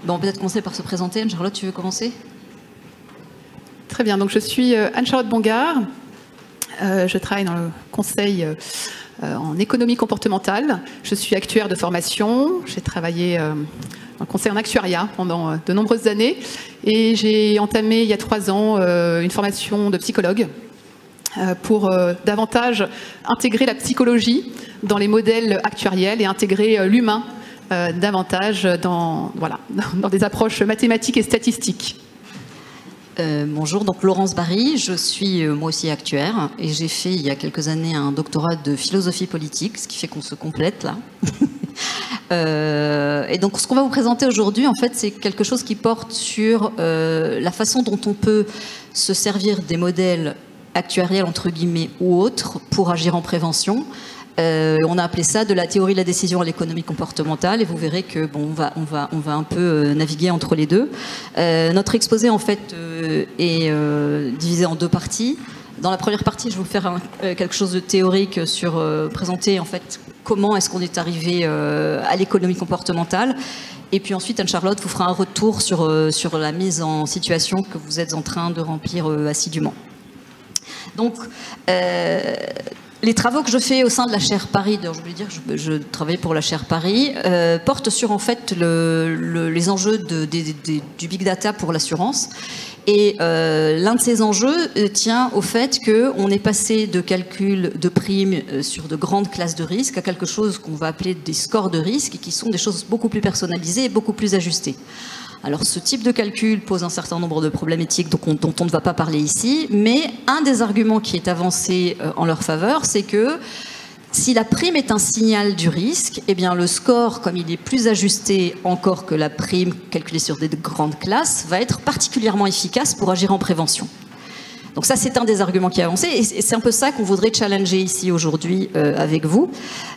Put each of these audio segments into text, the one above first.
Bon, peut-être commencer par se présenter. Anne-Charlotte, tu veux commencer? Très bien, donc je suis Anne-Charlotte Bongard. Je travaille dans le conseil en économie comportementale. Je suis actuaire de formation. J'ai travaillé dans le conseil en actuariat pendant de nombreuses années. Et j'ai entamé il y a 3 ans une formation de psychologue pour davantage intégrer la psychologie dans les modèles actuariels et intégrer l'humain davantage dans des approches mathématiques et statistiques. Bonjour, donc Laurence Barry, je suis moi aussi actuaire et j'ai fait il y a quelques années un doctorat de philosophie politique, ce qui fait qu'on se complète là. Et donc ce qu'on va vous présenter aujourd'hui, en fait, c'est quelque chose qui porte sur la façon dont on peut se servir des modèles actuariels entre guillemets ou autres pour agir en prévention. On a appelé ça de la théorie de la décision à l'économie comportementale et vous verrez que bon, on va un peu naviguer entre les deux. Notre exposé en fait est divisé en 2 parties. Dans la première partie, je vais vous faire quelque chose de théorique sur présenter en fait comment est-ce qu'on est arrivé à l'économie comportementale. Et puis ensuite, Anne-Charlotte vous fera un retour sur la mise en situation que vous êtes en train de remplir assidûment. Donc, les travaux que je fais au sein de la chaire Paris, je voulais dire que je travaille pour la chaire Paris, portent sur en fait les enjeux du big data pour l'assurance. Et l'un de ces enjeux tient au fait qu'on est passé de calcul de primes sur de grandes classes de risque à quelque chose qu'on va appeler des scores de risque, et qui sont des choses beaucoup plus personnalisées et beaucoup plus ajustées. Alors ce type de calcul pose un certain nombre de problèmes éthiques dont on ne va pas parler ici, mais un des arguments qui est avancé en leur faveur, c'est que si la prime est un signal du risque, eh bien le score, comme il est plus ajusté encore que la prime calculée sur des grandes classes, va être particulièrement efficace pour agir en prévention. Donc ça, c'est un des arguments qui est avancé, et c'est un peu ça qu'on voudrait challenger ici aujourd'hui avec vous,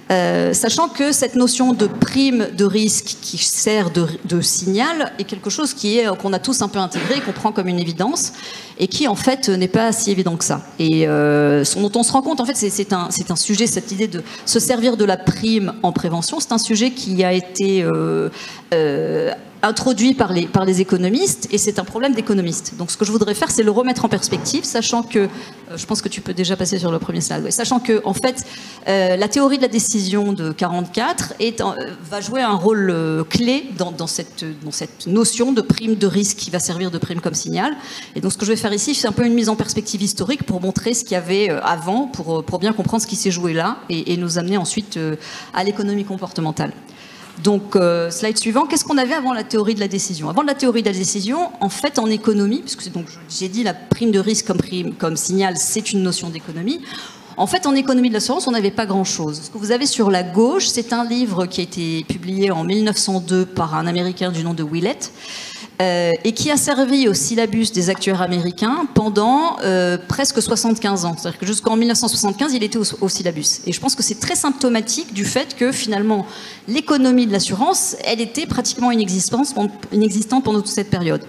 sachant que cette notion de prime de risque qui sert de signal est quelque chose qu'on a tous un peu intégré, qu'on prend comme une évidence, et qui en fait n'est pas si évident que ça. Et dont on se rend compte, en fait, c'est un sujet, cette idée de se servir de la prime en prévention, c'est un sujet qui a été introduit par les économistes, et c'est un problème d'économistes. Donc ce que je voudrais faire, c'est le remettre en perspective, sachant que, je pense que tu peux déjà passer sur le premier slide, ouais, sachant que en fait, la théorie de la décision de 44 va jouer un rôle clé dans cette notion de prime de risque qui va servir de prime comme signal. Et donc ce que je vais faire ici, c'est un peu une mise en perspective historique pour montrer ce qu'il y avait avant, pour bien comprendre ce qui s'est joué là, et nous amener ensuite à l'économie comportementale. Donc, slide suivant, qu'est-ce qu'on avait avant la théorie de la décision? Avant la théorie de la décision, en fait, en économie, puisque j'ai dit la prime de risque comme signal, c'est une notion d'économie. En fait, en économie de l'assurance, on n'avait pas grand-chose. Ce que vous avez sur la gauche, c'est un livre qui a été publié en 1902 par un Américain du nom de Willett, et qui a servi au syllabus des actuaires américains pendant presque 75 ans. C'est-à-dire que jusqu'en 1975, il était au syllabus. Et je pense que c'est très symptomatique du fait que finalement, l'économie de l'assurance, elle était pratiquement inexistante pendant toute cette période.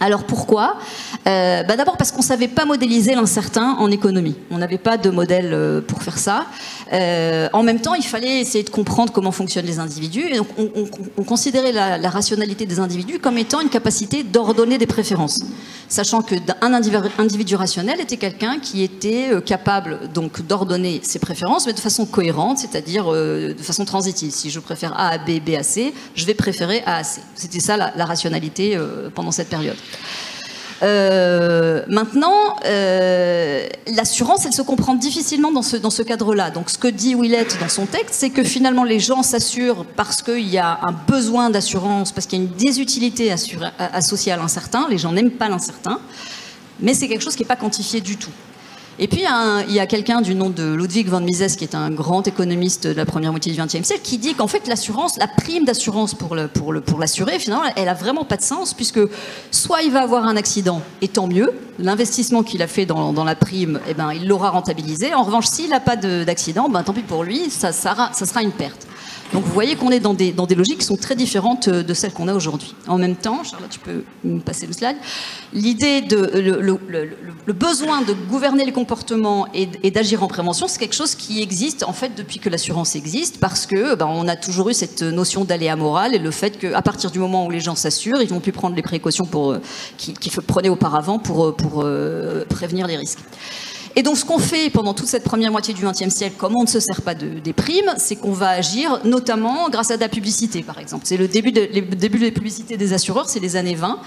Alors pourquoi? D'abord parce qu'on ne savait pas modéliser l'incertain en économie. On n'avait pas de modèle pour faire ça. En même temps, il fallait essayer de comprendre comment fonctionnent les individus. Et donc on considérait la rationalité des individus comme étant une capacité d'ordonner des préférences. Sachant qu'un individu rationnel était quelqu'un qui était capable donc d'ordonner ses préférences, mais de façon cohérente, c'est-à-dire de façon transitive. Si je préfère A à B, B à C, je vais préférer A à C. C'était ça la rationalité pendant cette période. Maintenant, l'assurance, elle se comprend difficilement dans ce cadre-là. Donc, ce que dit Willett dans son texte, c'est que finalement, les gens s'assurent parce qu'il y a un besoin d'assurance, parce qu'il y a une désutilité associée à l'incertain. Les gens n'aiment pas l'incertain, mais c'est quelque chose qui n'est pas quantifié du tout. Et puis, il y a quelqu'un du nom de Ludwig von Mises, qui est un grand économiste de la première moitié du XXe siècle, qui dit qu'en fait, l'assurance, la prime d'assurance pour l'assuré, finalement, elle a vraiment pas de sens, puisque soit il va avoir un accident, et tant mieux, l'investissement qu'il a fait dans la prime, eh ben, il l'aura rentabilisé. En revanche, s'il n'a pas d'accident, ben, tant pis pour lui, ça sera une perte. Donc vous voyez qu'on est dans des logiques qui sont très différentes de celles qu'on a aujourd'hui. En même temps, Charlotte, tu peux me passer le slide, l'idée le besoin de gouverner les comportements et d'agir en prévention, c'est quelque chose qui existe en fait depuis que l'assurance existe, parce que on a toujours eu cette notion d'aléa moral et le fait qu'à partir du moment où les gens s'assurent, ils vont plus prendre les précautions qu'ils prenaient auparavant pour prévenir les risques. Et donc ce qu'on fait pendant toute cette première moitié du XXe siècle, comme on ne se sert pas des primes, c'est qu'on va agir notamment grâce à de la publicité, par exemple. C'est le début des publicités des assureurs, c'est les années 20.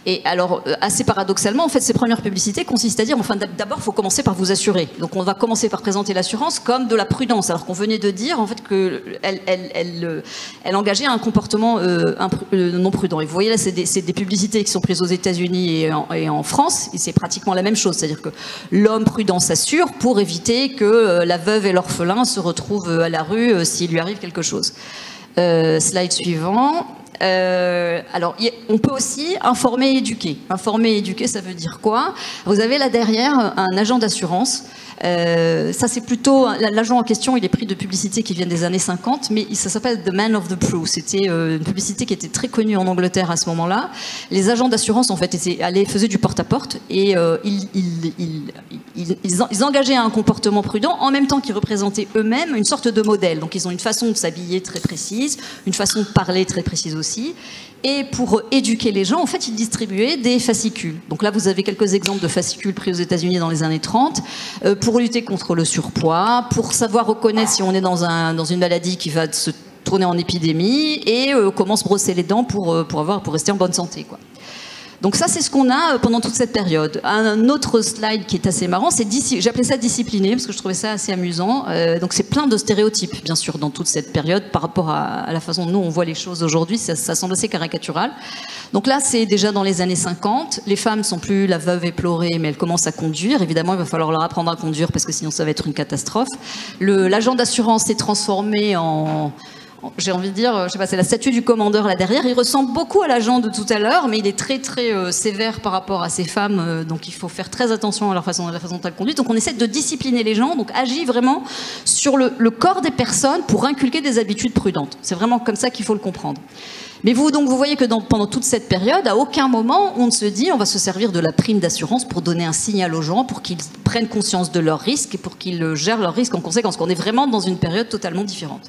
Et alors, assez paradoxalement, en fait, ces premières publicités consistent à dire, enfin, d'abord, il faut commencer par vous assurer. Donc on va commencer par présenter l'assurance comme de la prudence, alors qu'on venait de dire, en fait, qu'elle engageait un comportement non prudent. Et vous voyez là, c'est des publicités qui sont prises aux États-Unis et en France, et c'est pratiquement la même chose. C'est-à-dire que l'homme prudent s'assure pour éviter que la veuve et l'orphelin se retrouvent à la rue s'il lui arrive quelque chose. Slide suivant. Alors, on peut aussi informer et éduquer. Informer et éduquer, ça veut dire quoi? Vous avez là derrière un agent d'assurance. Ça, c'est plutôt l'agent en question, il est pris de publicités qui viennent des années 50, mais ça s'appelle The Man of the Pro. C'était une publicité qui était très connue en Angleterre à ce moment-là. Les agents d'assurance, en fait, faisaient du porte-à-porte et ils engageaient un comportement prudent en même temps qu'ils représentaient eux-mêmes une sorte de modèle. Donc, ils ont une façon de s'habiller très précise, une façon de parler très précise aussi. Et pour éduquer les gens, en fait, ils distribuaient des fascicules. Donc là, vous avez quelques exemples de fascicules pris aux États-Unis dans les années 30, pour lutter contre le surpoids, pour savoir reconnaître si on est dans une maladie qui va se tourner en épidémie, et comment se brosser les dents pour rester en bonne santé, quoi. Donc ça, c'est ce qu'on a pendant toute cette période. Un autre slide qui est assez marrant, j'appelais ça discipliné, parce que je trouvais ça assez amusant. Donc c'est plein de stéréotypes, bien sûr, dans toute cette période, par rapport à la façon dont nous, on voit les choses aujourd'hui. Ça semble assez caricatural. Donc là, c'est déjà dans les années 50. Les femmes sont plus la veuve éplorée, mais elles commencent à conduire. Évidemment, il va falloir leur apprendre à conduire, parce que sinon, ça va être une catastrophe. L'agent d'assurance s'est transformé j'ai envie de dire, je sais pas, c'est la statue du commandeur là derrière. Il ressemble beaucoup à l'agent de tout à l'heure, mais il est très très sévère par rapport à ces femmes. Donc il faut faire très attention à la façon dont elles conduisent. Donc on essaie de discipliner les gens, donc agit vraiment sur le corps des personnes pour inculquer des habitudes prudentes. C'est vraiment comme ça qu'il faut le comprendre. Mais vous voyez que pendant toute cette période, à aucun moment on ne se dit on va se servir de la prime d'assurance pour donner un signal aux gens, pour qu'ils prennent conscience de leurs risques et pour qu'ils gèrent leurs risques en conséquence. On est vraiment dans une période totalement différente.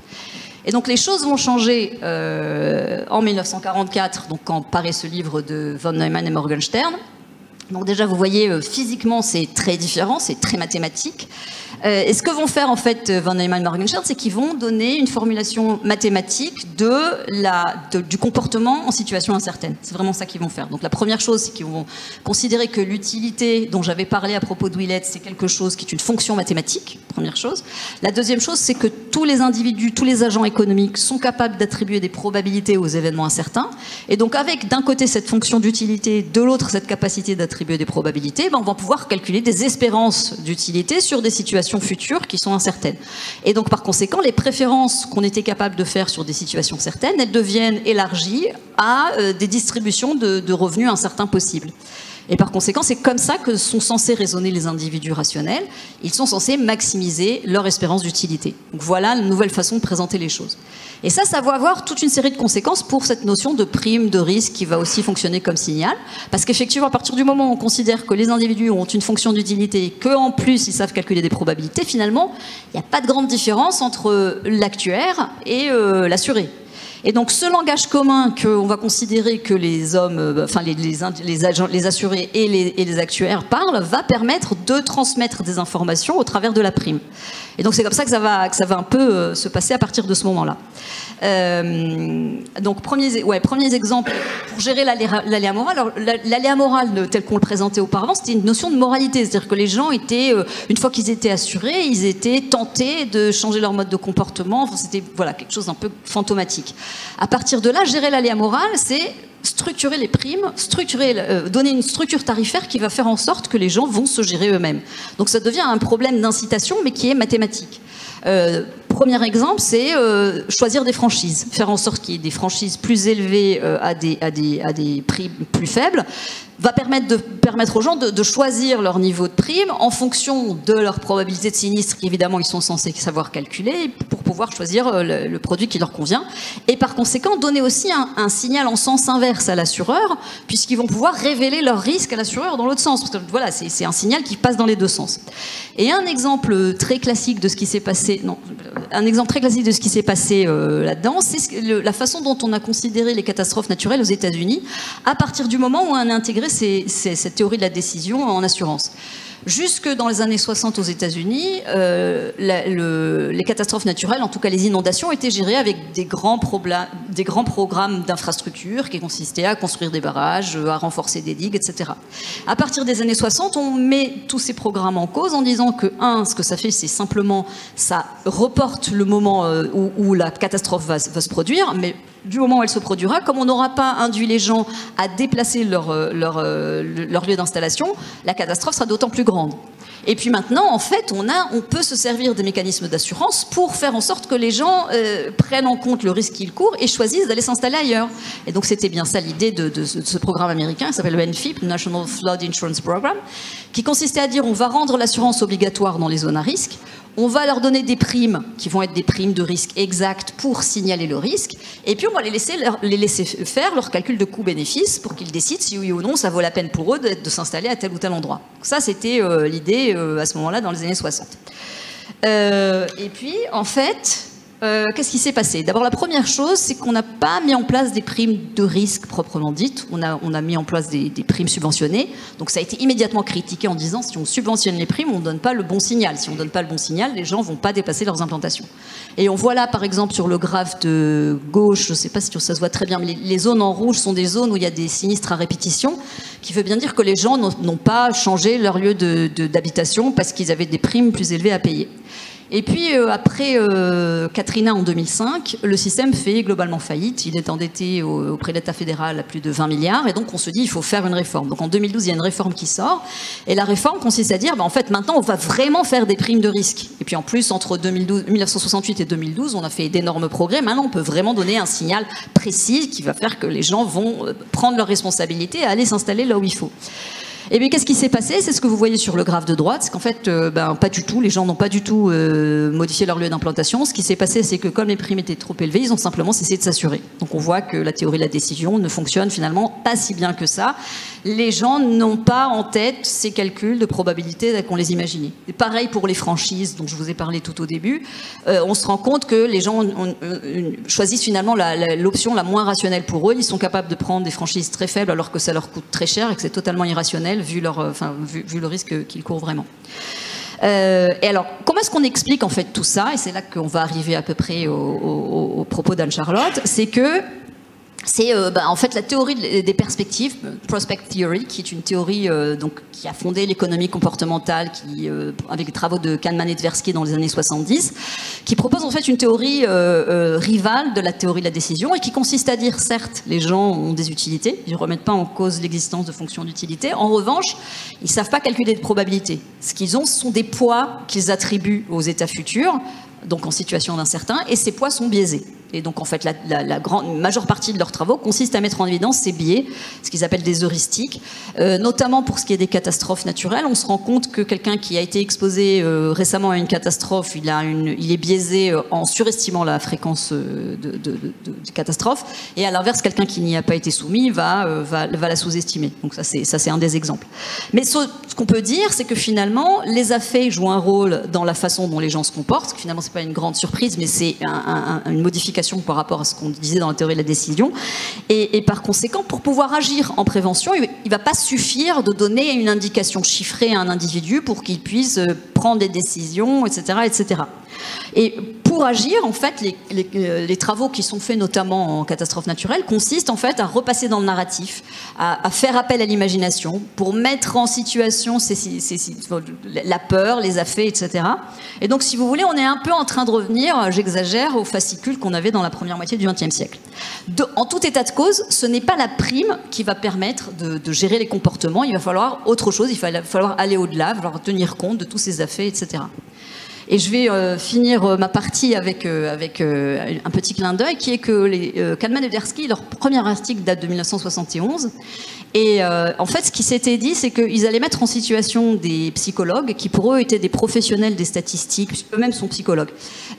Et donc les choses vont changer en 1944, donc quand paraît ce livre de von Neumann et Morgenstern. Donc déjà, vous voyez, physiquement, c'est très différent, c'est très mathématique. Et ce que vont faire en fait von Neumann et Morgenstern, c'est qu'ils vont donner une formulation mathématique du comportement en situation incertaine. C'est vraiment ça qu'ils vont faire. Donc la première chose, c'est qu'ils vont considérer que l'utilité dont j'avais parlé à propos de Willett, c'est quelque chose qui est une fonction mathématique, première chose. La deuxième chose, c'est que tous les individus, tous les agents économiques sont capables d'attribuer des probabilités aux événements incertains. Et donc avec d'un côté cette fonction d'utilité, de l'autre cette capacité d'attribuer des probabilités, on va pouvoir calculer des espérances d'utilité sur des situations futures qui sont incertaines. Et donc par conséquent, les préférences qu'on était capable de faire sur des situations certaines, elles deviennent élargies à des distributions de revenus incertains possibles. Et par conséquent, c'est comme ça que sont censés raisonner les individus rationnels. Ils sont censés maximiser leur espérance d'utilité. Donc voilà une nouvelle façon de présenter les choses. Et ça va avoir toute une série de conséquences pour cette notion de prime, de risque, qui va aussi fonctionner comme signal. Parce qu'effectivement, à partir du moment où on considère que les individus ont une fonction d'utilité et qu'en plus, ils savent calculer des probabilités, finalement, il n'y a pas de grande différence entre l'actuaire et l'assuré. Et donc ce langage commun qu'on va considérer que les hommes, enfin les assurés et les actuaires parlent, va permettre de transmettre des informations au travers de la prime. Et donc c'est comme ça que ça va un peu se passer à partir de ce moment-là. Donc premiers exemples pour gérer l'aléa moral. Alors l'aléa moral tel qu'on le présentait auparavant, c'était une notion de moralité, c'est-à-dire que les gens étaient, une fois qu'ils étaient assurés, ils étaient tentés de changer leur mode de comportement. Enfin, c'était quelque chose d'un peu fantomatique. À partir de là, gérer l'aléa moral, c'est structurer les primes, donner une structure tarifaire qui va faire en sorte que les gens vont se gérer eux-mêmes. Donc ça devient un problème d'incitation, mais qui est mathématique. Premier exemple, c'est choisir des franchises, faire en sorte qu'il y ait des franchises plus élevées à des prix plus faibles, va permettre aux gens de choisir leur niveau de prime en fonction de leur probabilité de sinistre, qu'évidemment ils sont censés savoir calculer, pour pouvoir choisir le produit qui leur convient. Et par conséquent, donner aussi un signal en sens inverse à l'assureur, puisqu'ils vont pouvoir révéler leurs risques à l'assureur dans l'autre sens. Parce que voilà, c'est un signal qui passe dans les deux sens. Et un exemple très classique de ce qui s'est passé, là-dedans, c'est la façon dont on a considéré les catastrophes naturelles aux États-Unis à partir du moment où on a intégré cette théorie de la décision en assurance. Jusque dans les années 60 aux États-Unis, les catastrophes naturelles, en tout cas les inondations, étaient gérées avec des grands programmes d'infrastructures qui consistaient à construire des barrages, à renforcer des digues, etc. À partir des années 60, on met tous ces programmes en cause en disant que, ce que ça fait, c'est simplement, ça reporte le moment où la catastrophe va se produire, mais du moment où elle se produira, comme on n'aura pas induit les gens à déplacer leur lieu d'installation, la catastrophe sera d'autant plus grande. Et puis maintenant, en fait, on peut se servir des mécanismes d'assurance pour faire en sorte que les gens prennent en compte le risque qu'ils courent et choisissent d'aller s'installer ailleurs. Et donc c'était bien ça l'idée de ce programme américain qui s'appelle le NFIP, National Flood Insurance Program, qui consistait à dire on va rendre l'assurance obligatoire dans les zones à risque. On va leur donner des primes qui vont être des primes de risque exactes pour signaler le risque. Et puis on va les laisser faire leur calcul de coût-bénéfice pour qu'ils décident si oui ou non ça vaut la peine pour eux de s'installer à tel ou tel endroit. Donc ça c'était l'idée à ce moment-là dans les années 60. Et puis en fait, qu'est-ce qui s'est passé? D'abord, la première chose, c'est qu'on n'a pas mis en place des primes de risque proprement dites. On a mis en place des primes subventionnées. Donc ça a été immédiatement critiqué en disant si on subventionne les primes, on ne donne pas le bon signal. Si on ne donne pas le bon signal, les gens ne vont pas déplacer leurs implantations. Et on voit là, par exemple, sur le graphe de gauche, je ne sais pas si ça se voit très bien, mais les zones en rouge sont des zones où il y a des sinistres à répétition, qui veut bien dire que les gens n'ont pas changé leur lieu d'habitation parce qu'ils avaient des primes plus élevées à payer. Et puis après Katrina en 2005, le système fait globalement faillite. Il est endetté auprès de l'État fédéral à plus de 20 milliards. Et donc on se dit il faut faire une réforme. Donc en 2012, il y a une réforme qui sort. Et la réforme consiste à dire en fait maintenant on va vraiment faire des primes de risque. Et puis en plus entre 1968 et 2012, on a fait d'énormes progrès. Maintenant on peut vraiment donner un signal précis qui va faire que les gens vont prendre leurs responsabilités et aller s'installer là où il faut. Et bien qu'est-ce qui s'est passé? C'est ce que vous voyez sur le graphe de droite, c'est qu'en fait, pas du tout, les gens n'ont pas du tout modifié leur lieu d'implantation. Ce qui s'est passé, c'est que comme les primes étaient trop élevées, ils ont simplement cessé de s'assurer. Donc on voit que la théorie de la décision ne fonctionne finalement pas si bien que ça. Les gens n'ont pas en tête ces calculs de probabilité qu'on les imaginait. Et pareil pour les franchises dont je vous ai parlé tout au début. On se rend compte que les gens choisissent finalement l'option la moins rationnelle pour eux. Ils sont capables de prendre des franchises très faibles alors que ça leur coûte très cher et que c'est totalement irrationnel vu le risque qu'ils courent vraiment. Et alors, comment est-ce qu'on explique en fait tout ça? Et c'est là qu'on va arriver à peu près au propos d'Anne-Charlotte. C'est que c'est en fait la théorie des perspectives, Prospect Theory, qui est une théorie qui a fondé l'économie comportementale, avec les travaux de Kahneman et Tversky dans les années 70, qui propose en fait une théorie rivale de la théorie de la décision et qui consiste à dire certes les gens ont des utilités, ils ne remettent pas en cause l'existence de fonctions d'utilité, en revanche ils ne savent pas calculer de probabilité. Ce qu'ils ont, ce sont des poids qu'ils attribuent aux états futurs, donc en situation d'incertain, et ces poids sont biaisés. Et donc, en fait, la majeure partie de leurs travaux consiste à mettre en évidence ces biais, ce qu'ils appellent des heuristiques, notamment pour ce qui est des catastrophes naturelles. On se rend compte que quelqu'un qui a été exposé récemment à une catastrophe, il est biaisé en surestimant la fréquence de catastrophe, et à l'inverse, quelqu'un qui n'y a pas été soumis va la sous-estimer. Donc ça, c'est un des exemples. Mais ce qu'on peut dire, c'est que finalement, les affaires jouent un rôle dans la façon dont les gens se comportent, parce que finalement, c'est pas une grande surprise, mais c'est une modification par rapport à ce qu'on disait dans la théorie de la décision. Et par conséquent, pour pouvoir agir en prévention, il ne va pas suffire de donner une indication chiffrée à un individu pour qu'il puisse prendre des décisions, etc., etc. Et pour agir, en fait, les travaux qui sont faits notamment en catastrophe naturelle consistent en fait à repasser dans le narratif, à faire appel à l'imagination pour mettre en situation la peur, les affaires, etc. Et donc, si vous voulez, on est un peu en train de revenir, j'exagère, au fascicule qu'on avait dans la première moitié du XXe siècle. En tout état de cause, ce n'est pas la prime qui va permettre de gérer les comportements, il va falloir autre chose, il va falloir aller au-delà, il va falloir tenir compte de tous ces affaires, etc. Et je vais finir ma partie avec un petit clin d'œil, qui est que Kahneman et Tversky, leur premier article date de 1971. Et en fait, ce qui s'était dit, c'est qu'ils allaient mettre en situation des psychologues qui, pour eux, étaient des professionnels des statistiques, eux-mêmes sont psychologues,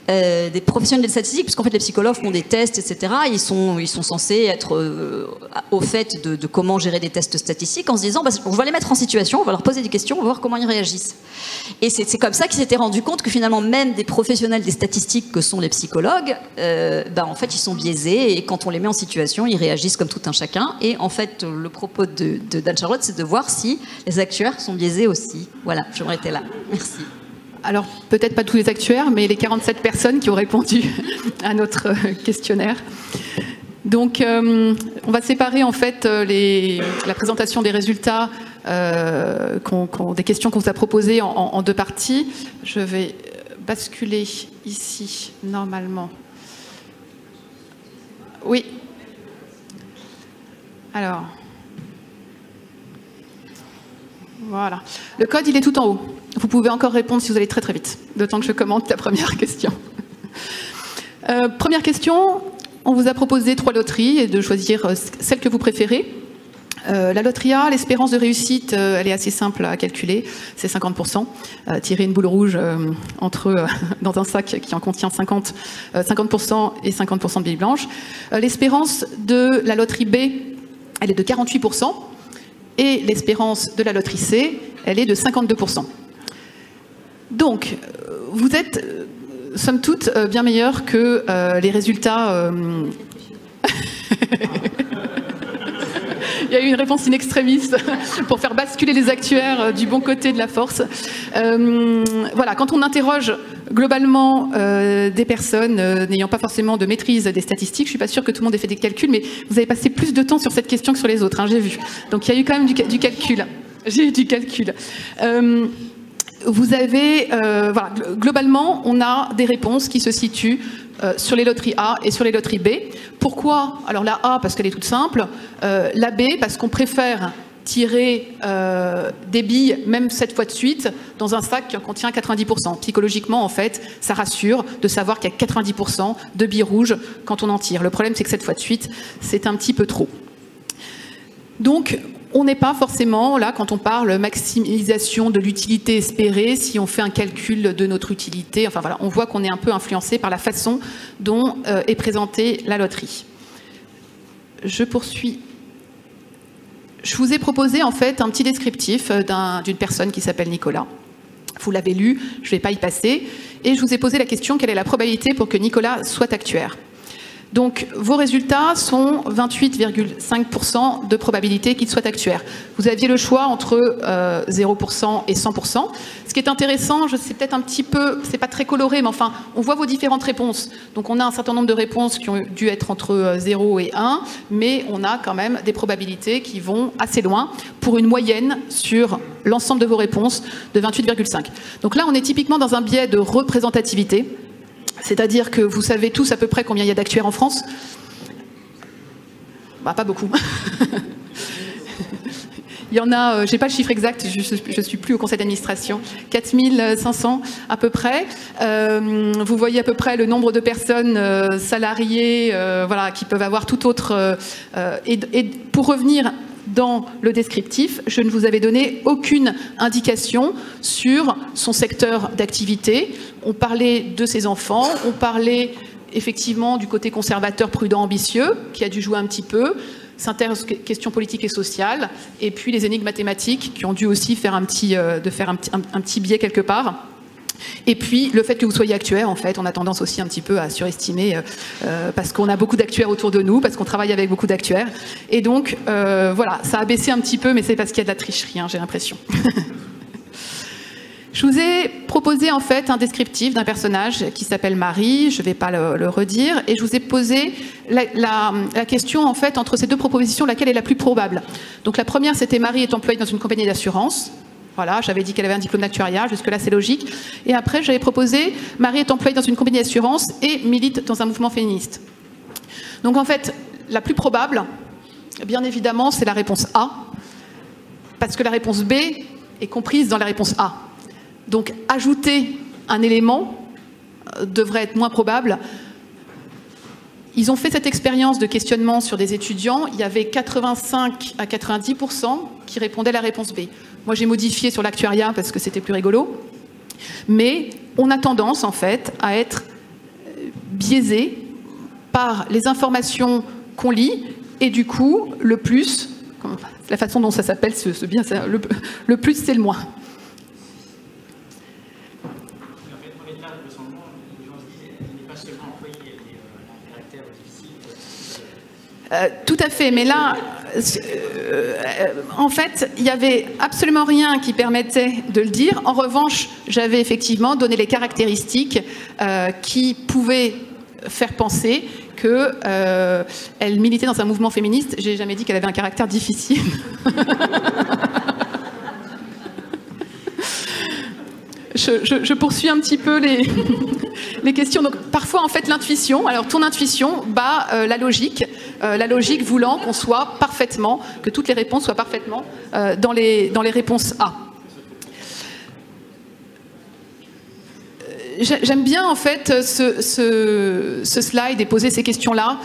des professionnels des statistiques, puisqu'en fait, les psychologues font des tests, etc. Ils sont censés être au fait de comment gérer des tests statistiques, en se disant, on va les mettre en situation, on va leur poser des questions, on va voir comment ils réagissent. Et c'est comme ça qu'ils s'étaient rendus compte que finalement, même des professionnels des statistiques que sont les psychologues, en fait, ils sont biaisés, et quand on les met en situation, ils réagissent comme tout un chacun. Et en fait, le propos d'Anne-Charlotte, c'est de voir si les actuaires sont biaisés aussi. Voilà, je m'arrêtais là. Merci. Alors, peut-être pas tous les actuaires, mais les 47 personnes qui ont répondu à notre questionnaire. Donc, on va séparer en fait la présentation des résultats, des questions qu'on vous a proposées en deux parties. Je vais basculer ici, normalement. Oui. Alors... Voilà. Le code, il est tout en haut. Vous pouvez encore répondre si vous allez très très vite, d'autant que je commente la première question. Première question, on vous a proposé 3 loteries et de choisir celle que vous préférez. La loterie A, l'espérance de réussite, elle est assez simple à calculer, c'est 50%. Tirer une boule rouge dans un sac qui en contient 50% et 50% de billes blanches. L'espérance de la loterie B, elle est de 48%. Et l'espérance de la loterie C, elle est de 52%. Donc, vous êtes, somme toute, bien meilleur que les résultats... Il y a eu une réponse in extremis pour faire basculer les actuaires du bon côté de la force. Voilà, quand on interroge globalement des personnes n'ayant pas forcément de maîtrise des statistiques, je ne suis pas sûre que tout le monde ait fait des calculs, mais vous avez passé plus de temps sur cette question que sur les autres, hein, j'ai vu. Donc il y a eu quand même du calcul. J'ai eu du calcul. Vous avez, voilà, globalement, on a des réponses qui se situent sur les loteries A et sur les loteries B. Pourquoi? Alors la A, parce qu'elle est toute simple. La B, parce qu'on préfère tirer des billes, même 7 fois de suite, dans un sac qui en contient 90%. Psychologiquement, en fait, ça rassure de savoir qu'il y a 90% de billes rouges quand on en tire. Le problème, c'est que 7 fois de suite, c'est un petit peu trop. Donc, on n'est pas forcément, là, quand on parle maximisation de l'utilité espérée, si on fait un calcul de notre utilité, enfin voilà, on voit qu'on est un peu influencé par la façon dont est présentée la loterie. Je poursuis. Je vous ai proposé en fait un petit descriptif d'une personne qui s'appelle Nicolas. Vous l'avez lu, je ne vais pas y passer. Et je vous ai posé la question, quelle est la probabilité pour que Nicolas soit actuaire ? Donc, vos résultats sont 28,5% de probabilité qu'il soit actuaire. Vous aviez le choix entre 0% et 100%. Ce qui est intéressant, c'est peut-être un petit peu, c'est pas très coloré, mais enfin, on voit vos différentes réponses. Donc, on a un certain nombre de réponses qui ont dû être entre 0 et 1, mais on a quand même des probabilités qui vont assez loin pour une moyenne sur l'ensemble de vos réponses de 28,5. Donc là, on est typiquement dans un biais de représentativité. C'est-à-dire que vous savez tous à peu près combien il y a d'actuaires en France? Bah, pas beaucoup. Il y en a, j'ai pas le chiffre exact, je suis plus au conseil d'administration, 4500 à peu près. Vous voyez à peu près le nombre de personnes salariées voilà, qui peuvent avoir tout autre... et pour revenir dans le descriptif, je ne vous avais donné aucune indication sur son secteur d'activité. On parlait de ses enfants, on parlait effectivement du côté conservateur, prudent, ambitieux, qui a dû jouer un petit peu, s'intéresse aux questions politiques et sociales, et puis les énigmes mathématiques qui ont dû aussi faire un petit biais quelque part. Et puis, le fait que vous soyez actuaire, en fait, on a tendance aussi un petit peu à surestimer parce qu'on a beaucoup d'actuaires autour de nous, parce qu'on travaille avec beaucoup d'actuaires. Et donc, voilà, ça a baissé un petit peu, mais c'est parce qu'il y a de la tricherie, hein, j'ai l'impression. Je vous ai proposé, en fait, un descriptif d'un personnage qui s'appelle Marie, je ne vais pas le redire, et je vous ai posé la question, en fait, entre ces deux propositions, laquelle est la plus probable. Donc, la première, c'était Marie est employée dans une compagnie d'assurance. Voilà, j'avais dit qu'elle avait un diplôme d'actuariat, jusque-là c'est logique. Et après, j'avais proposé, Marie est employée dans une compagnie d'assurance et milite dans un mouvement féministe. Donc en fait, la plus probable, bien évidemment, c'est la réponse A, parce que la réponse B est comprise dans la réponse A. Donc ajouter un élément devrait être moins probable. Ils ont fait cette expérience de questionnement sur des étudiants. Il y avait 85 à 90% qui répondaient la réponse B. Moi, j'ai modifié sur l'actuariat parce que c'était plus rigolo. Mais on a tendance, en fait, à être biaisé par les informations qu'on lit et du coup, le plus, la façon dont ça s'appelle, le plus, c'est le moins. Tout à fait, mais là, en fait, il n'y avait absolument rien qui permettait de le dire. En revanche, j'avais effectivement donné les caractéristiques qui pouvaient faire penser qu'elle militait dans un mouvement féministe. J'ai jamais dit qu'elle avait un caractère difficile. Je poursuis un petit peu les questions. Donc, parfois, en fait, l'intuition, alors ton intuition bat la logique voulant qu'on soit parfaitement, que toutes les réponses soient parfaitement dans les réponses A. J'aime bien, en fait, ce slide et poser ces questions-là.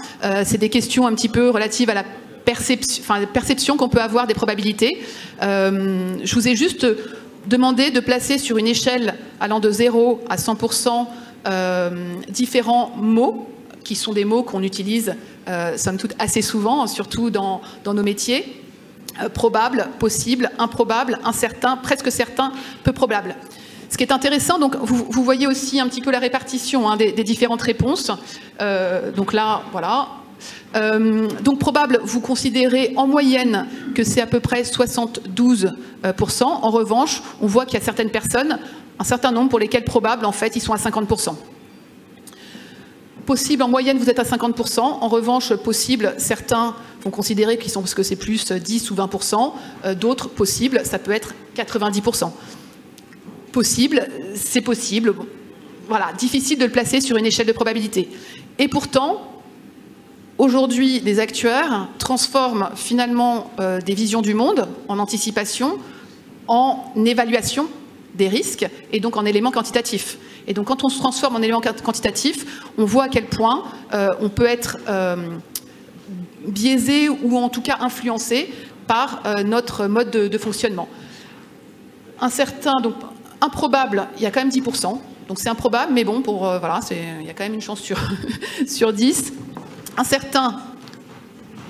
C'est des questions un petit peu relatives à la perception qu'on peut avoir des probabilités. Je vous ai juste demandé de placer sur une échelle allant de 0 à 100% différents mots, qui sont des mots qu'on utilise, somme toute, assez souvent, surtout dans nos métiers. Probable, possible, improbable, incertain, presque certain, peu probable. Ce qui est intéressant, donc vous voyez aussi un petit peu la répartition des différentes réponses. Donc là, voilà. Donc probable, vous considérez en moyenne que c'est à peu près 72%. En revanche, on voit qu'il y a certaines personnes, un certain nombre pour lesquelles probable, en fait, ils sont à 50%. Possible, en moyenne, vous êtes à 50%. En revanche, possible, certains vont considérer qu'ils sont, parce que c'est plus 10 ou 20%. D'autres, possible, ça peut être 90%. Possible, c'est possible. Voilà, difficile de le placer sur une échelle de probabilité. Et pourtant, aujourd'hui, les actuaires transforment finalement des visions du monde en anticipation, en évaluation des risques et donc en éléments quantitatifs. Et donc quand on se transforme en éléments quantitatifs, on voit à quel point on peut être biaisé ou en tout cas influencé par notre mode de fonctionnement. Donc improbable, il y a quand même 10%. Donc c'est improbable, mais bon, voilà, il y a quand même une chance sur 10. Incertain,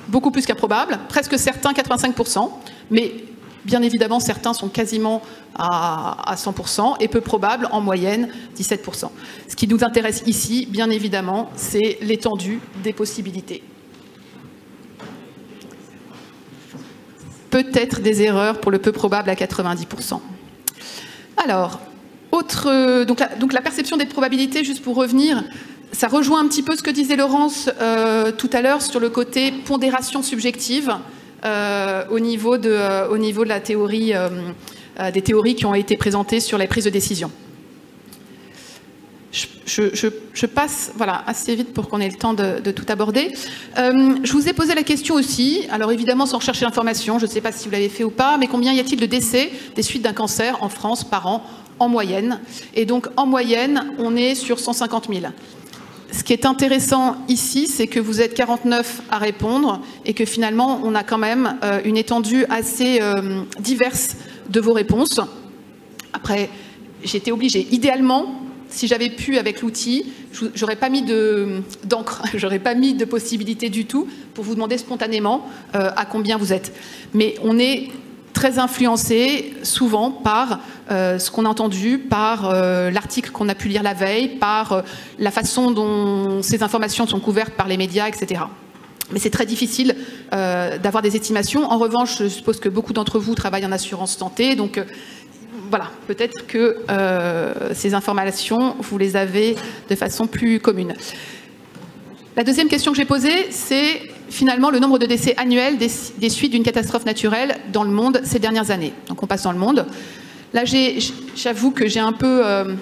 beaucoup plus qu'improbable. Presque certain, 85%. Mais bien évidemment, certains sont quasiment à 100%. Et peu probable, en moyenne, 17%. Ce qui nous intéresse ici, bien évidemment, c'est l'étendue des possibilités. Peut-être des erreurs pour le peu probable à 90%. Alors, donc la perception des probabilités, juste pour revenir, ça rejoint un petit peu ce que disait Laurence tout à l'heure sur le côté pondération subjective au niveau de la théorie, des théories qui ont été présentées sur les prises de décision. Je passe voilà, assez vite pour qu'on ait le temps de tout aborder. Je vous ai posé la question aussi, alors évidemment sans rechercher l'information, je ne sais pas si vous l'avez fait ou pas, mais combien y a-t-il de décès des suites d'un cancer en France par an en moyenne? Et donc en moyenne, on est sur 150 000. Ce qui est intéressant ici, c'est que vous êtes 49 à répondre et que finalement, on a quand même une étendue assez diverse de vos réponses. Après, j'ai été obligée, idéalement, si j'avais pu avec l'outil, j'aurais pas mis d'encre, j'aurais pas mis de possibilité du tout pour vous demander spontanément à combien vous êtes. Mais on est très influencé souvent par ce qu'on a entendu, par l'article qu'on a pu lire la veille, par la façon dont ces informations sont couvertes par les médias, etc. Mais c'est très difficile d'avoir des estimations. En revanche, je suppose que beaucoup d'entre vous travaillent en assurance santé, donc voilà, peut-être que ces informations, vous les avez de façon plus commune. La deuxième question que j'ai posée, c'est finalement le nombre de décès annuels des suites d'une catastrophe naturelle dans le monde ces dernières années. Donc on passe dans le monde. Là, j'avoue que j'ai un peu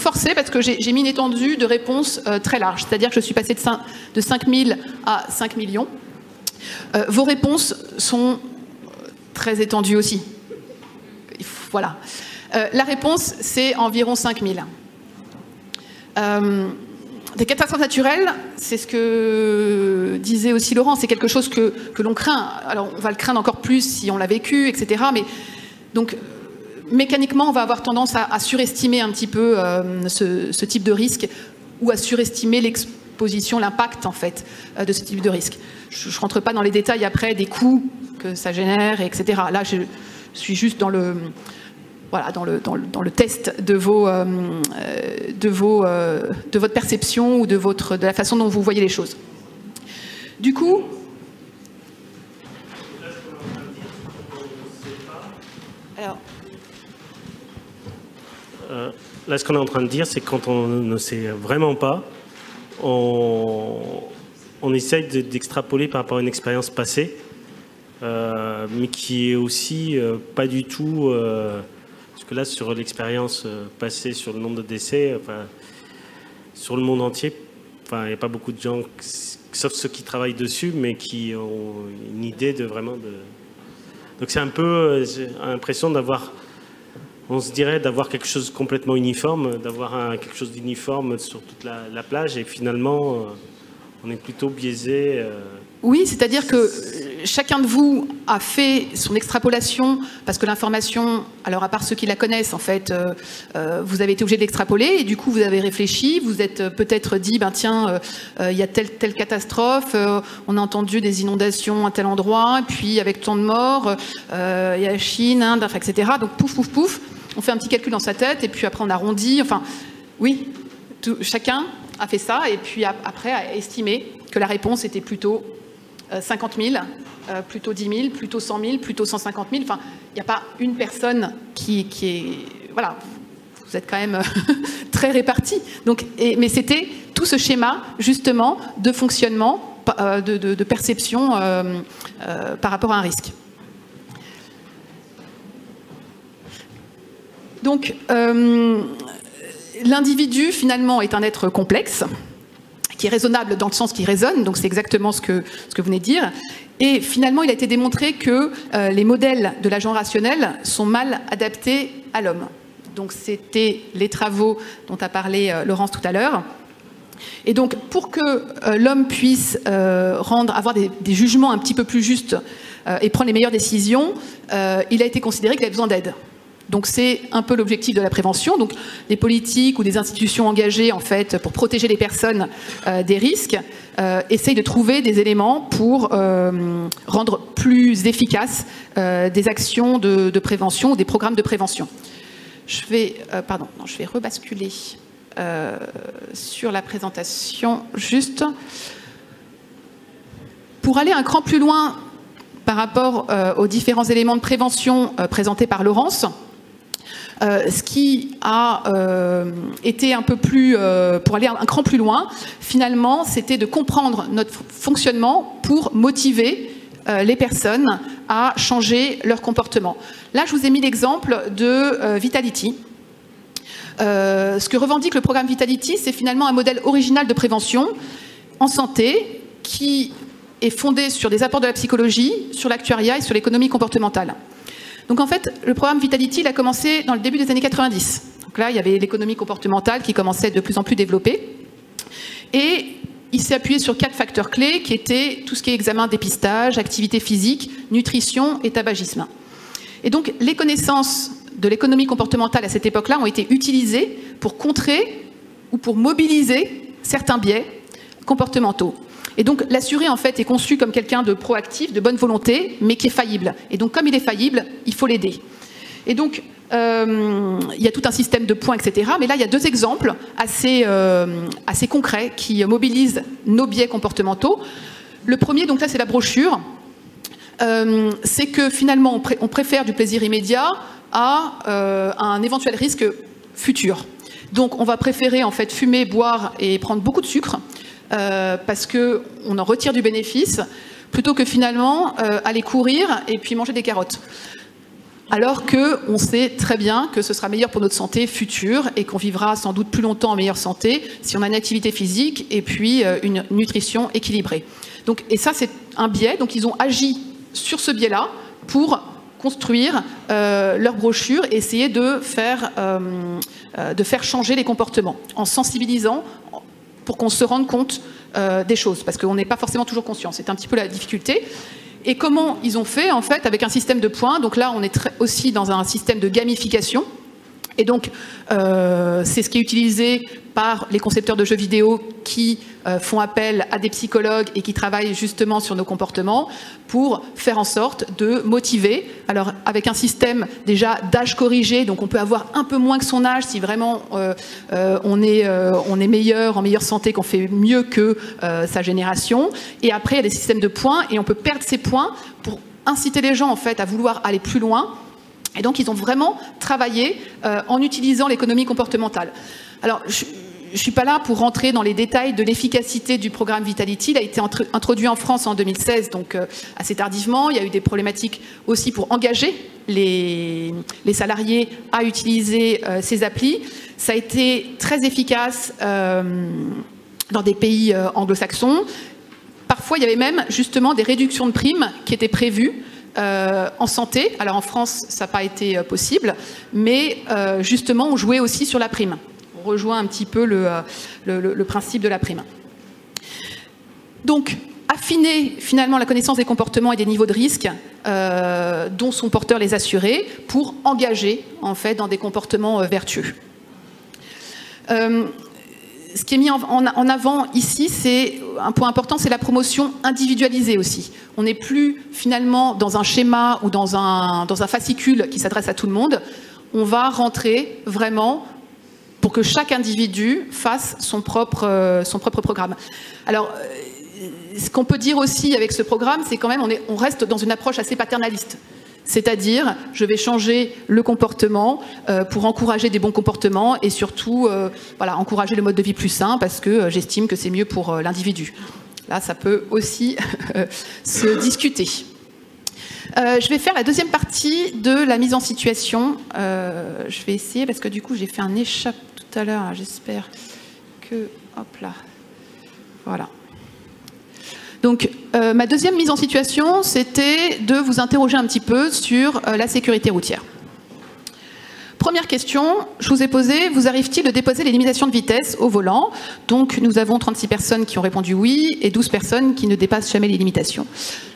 forcé parce que j'ai mis une étendue de réponses très large. C'est-à-dire que je suis passée de 5 000 à 5 millions. Vos réponses sont très étendues aussi. Voilà. La réponse, c'est environ 5 000. Des catastrophes naturelles, c'est ce que disait aussi Laurent, c'est quelque chose que l'on craint. Alors, on va le craindre encore plus si on l'a vécu, etc. Mais donc, mécaniquement, on va avoir tendance à surestimer un petit peu ce type de risque ou à surestimer l'exposition, l'impact, en fait, de ce type de risque. Je ne rentre pas dans les détails après des coûts que ça génère, etc. Là, je suis juste dans le... Voilà, dans le test de votre perception ou de la façon dont vous voyez les choses. Du coup, alors, là, ce qu'on est en train de dire, c'est que quand on ne sait vraiment pas, on essaye d'extrapoler par rapport à une expérience passée, mais qui est aussi pas du tout... parce que là, sur l'expérience passée, sur le nombre de décès, enfin, sur le monde entier, enfin, il n'y a pas beaucoup de gens, sauf ceux qui travaillent dessus, mais qui ont une idée de vraiment de... Donc c'est un peu, j'ai l'impression d'avoir, on se dirait d'avoir quelque chose de complètement uniforme, d'avoir quelque chose d'uniforme sur toute la plage, et finalement, on est plutôt biaisé. Oui, c'est-à-dire que chacun de vous a fait son extrapolation, parce que l'information, alors à part ceux qui la connaissent, en fait, vous avez été obligé d'extrapoler, et du coup vous avez réfléchi, vous êtes peut-être dit, ben tiens, il y a telle catastrophe, on a entendu des inondations à tel endroit, et puis avec tant de morts, il y a Chine, Inde, enfin, etc. Donc pouf, pouf, pouf, on fait un petit calcul dans sa tête, et puis après on arrondit, enfin, oui, chacun a fait ça, et puis après a estimé que la réponse était plutôt 50 000, plutôt 10 000, plutôt 100 000, plutôt 150 000. Enfin, il n'y a pas une personne qui est... Voilà, vous êtes quand même très répartis. Donc, mais c'était tout ce schéma, justement, de fonctionnement, de perception par rapport à un risque. Donc, l'individu, finalement, est un être complexe, qui est raisonnable dans le sens qui résonne, donc c'est exactement ce que vous venez de dire. Et finalement, il a été démontré que les modèles de l'agent rationnel sont mal adaptés à l'homme. Donc c'était les travaux dont a parlé Laurence tout à l'heure. Et donc pour que l'homme puisse avoir des jugements un petit peu plus justes et prendre les meilleures décisions, il a été considéré qu'il avait besoin d'aide. Donc c'est un peu l'objectif de la prévention. Donc les politiques ou des institutions engagées en fait pour protéger les personnes des risques essayent de trouver des éléments pour rendre plus efficaces des actions de prévention ou des programmes de prévention. Je vais rebasculer sur la présentation juste pour aller un cran plus loin par rapport aux différents éléments de prévention présentés par Laurence. Ce qui a été un peu plus, pour aller un cran plus loin, finalement, c'était de comprendre notre fonctionnement pour motiver les personnes à changer leur comportement. Là, je vous ai mis l'exemple de Vitality. Ce que revendique le programme Vitality, c'est finalement un modèle original de prévention en santé qui est fondé sur des apports de la psychologie, sur l'actuariat et sur l'économie comportementale. Donc en fait, le programme Vitality, il a commencé dans le début des années 90. Donc là, il y avait l'économie comportementale qui commençait de plus en plus développée. Et il s'est appuyé sur 4 facteurs clés qui étaient tout ce qui est examen, dépistage, activité physique, nutrition et tabagisme. Et donc les connaissances de l'économie comportementale à cette époque-là ont été utilisées pour contrer ou pour mobiliser certains biais comportementaux. Et donc l'assuré en fait est conçu comme quelqu'un de proactif, de bonne volonté, mais qui est faillible. Et donc comme il est faillible, il faut l'aider. Et donc il y a tout un système de points, etc. Mais là il y a 2 exemples assez concrets qui mobilisent nos biais comportementaux. Le premier, donc là c'est la brochure, c'est que finalement on préfère du plaisir immédiat à un éventuel risque futur. Donc on va préférer en fait fumer, boire et prendre beaucoup de sucre. Parce qu'on en retire du bénéfice, plutôt que finalement aller courir et puis manger des carottes. Alors qu'on sait très bien que ce sera meilleur pour notre santé future et qu'on vivra sans doute plus longtemps en meilleure santé si on a une activité physique et puis une nutrition équilibrée. Donc, et ça, c'est un biais. Donc ils ont agi sur ce biais-là pour construire leur brochure et essayer de faire de faire changer les comportements, en sensibilisant pour qu'on se rende compte des choses, parce qu'on n'est pas forcément toujours conscient. C'est un petit peu la difficulté. Et comment ils ont fait, en fait, avec un système de points. Donc là, on est aussi dans un système de gamification. Et donc, c'est ce qui est utilisé par les concepteurs de jeux vidéo qui font appel à des psychologues et qui travaillent justement sur nos comportements pour faire en sorte de motiver. Alors, avec un système déjà d'âge corrigé, donc on peut avoir un peu moins que son âge si vraiment on est meilleur, en meilleure santé, qu'on fait mieux que sa génération. Et après, il y a des systèmes de points et on peut perdre ces points pour inciter les gens en fait à vouloir aller plus loin. Et donc, ils ont vraiment travaillé en utilisant l'économie comportementale. Alors, je ne suis pas là pour rentrer dans les détails de l'efficacité du programme Vitality. Il a été introduit en France en 2016, donc assez tardivement. Il y a eu des problématiques aussi pour engager les salariés à utiliser ces applis. Ça a été très efficace dans des pays anglo-saxons. Parfois, il y avait même justement des réductions de primes qui étaient prévues en santé. Alors en France, ça n'a pas été possible, mais justement, on jouait aussi sur la prime. On rejoint un petit peu le principe de la prime. Donc, affiner finalement la connaissance des comportements et des niveaux de risque dont sont porteurs les assurés pour engager en fait dans des comportements vertueux. Ce qui est mis en avant ici, c'est un point important, c'est la promotion individualisée aussi. On n'est plus finalement dans un schéma ou dans un fascicule qui s'adresse à tout le monde. On va rentrer vraiment pour que chaque individu fasse son propre programme. Alors, ce qu'on peut dire aussi avec ce programme, c'est quand même on reste dans une approche assez paternaliste. C'est-à-dire, je vais changer le comportement pour encourager des bons comportements et surtout voilà, encourager le mode de vie plus sain parce que j'estime que c'est mieux pour l'individu. Là, ça peut aussi se discuter. Je vais faire la deuxième partie de la mise en situation. Je vais essayer parce que du coup, j'ai fait un échappe tout à l'heure. J'espère que... Hop là. Voilà. Donc, ma deuxième mise en situation, c'était de vous interroger un petit peu sur la sécurité routière. Première question, je vous ai posé, vous arrive-t-il de déposer les limitations de vitesse au volant? Donc, nous avons 36 personnes qui ont répondu oui et 12 personnes qui ne dépassent jamais les limitations.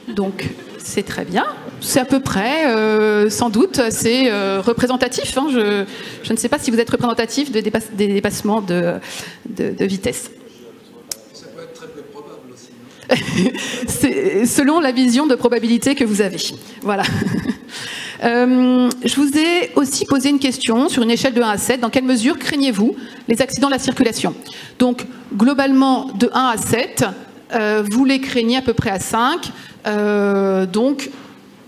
Donc, c'est très bien. C'est à peu près, sans doute, c'est représentatif. Hein. Je ne sais pas si vous êtes représentatif des dépassements de vitesse. C'est selon la vision de probabilité que vous avez. Voilà. Je vous ai aussi posé une question sur une échelle de 1 à 7. Dans quelle mesure craignez-vous les accidents de la circulation? Donc, globalement, de 1 à 7, vous les craignez à peu près à 5. Donc,